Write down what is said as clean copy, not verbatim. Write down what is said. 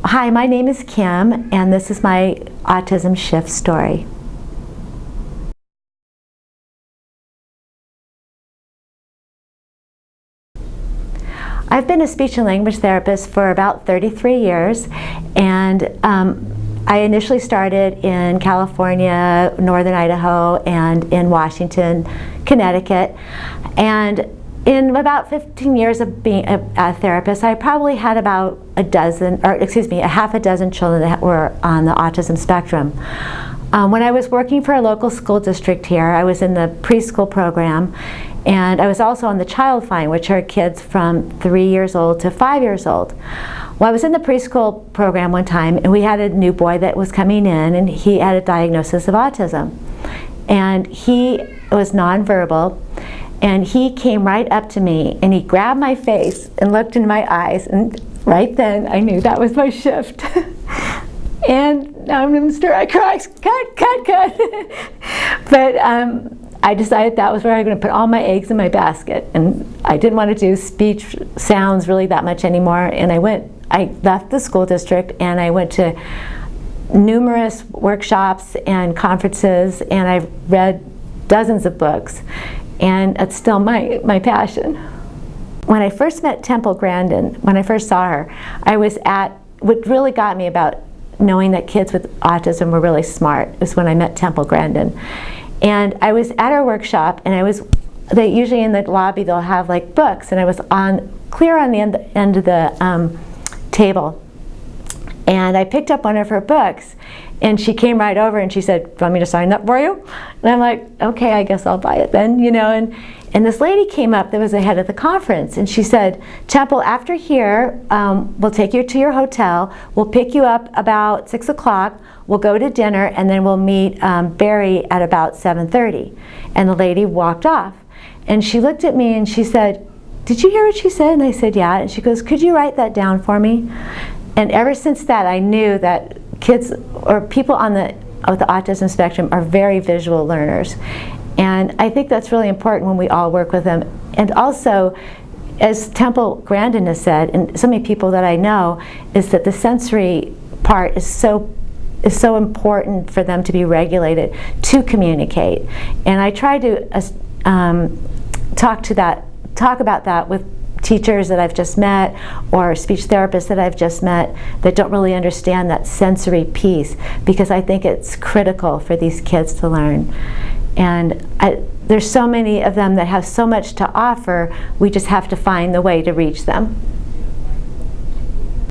Hi, my name is Kim, and this is my autism shift story. I've been a speech and language therapist for about 33 years, and I initially started in California, Northern Idaho, and in Washington, Connecticut. And in about 15 years of being a therapist, I probably had about a half a dozen children that were on the autism spectrum. When I was working for a local school district here, I was in the preschool program, and I was also on the Child Find, which are kids from 3 years old to 5 years old. Well, I was in the preschool program one time, and we had a new boy that was coming in, and he had a diagnosis of autism. And he was nonverbal, and he came right up to me, and he grabbed my face and looked in my eyes, and right then I knew that was my shift. And now I'm going to start, cut. But I decided that was where I was going to put all my eggs in my basket, and I didn't want to do speech sounds really that much anymore. And I left the school district, and I went to numerous workshops and conferences, and I've read dozens of books, and it's still my passion. When I first met Temple Grandin, when I first saw her, I was at, what really got me about knowing that kids with autism were really smart was when I met Temple Grandin. And I was at our workshop, and they usually in the lobby they'll have like books, and I was clear on the end of the table, and I picked up one of her books, and she came right over and she said, "Do you want me to sign that for you?" And I'm like, "Okay, I guess I'll buy it then," you know. And this lady came up that was the head of the conference, and she said, "Temple, after here, we'll take you to your hotel. We'll pick you up about 6 o'clock. We'll go to dinner, and then we'll meet Barry at about 7:30. And the lady walked off. And she looked at me and she said, "Did you hear what she said?" And I said, "Yeah." And she goes, "Could you write that down for me?" And ever since that, I knew that kids or people with the autism spectrum are very visual learners. And I think that's really important when we all work with them. And also, as Temple Grandin has said, and so many people that I know, is that the sensory part is so important for them to be regulated to communicate. And I try to talk about that with teachers that I've just met or speech therapists that I've just met that don't really understand that sensory piece, because I think it's critical for these kids to learn. And there's so many of them that have so much to offer, we just have to find the way to reach them.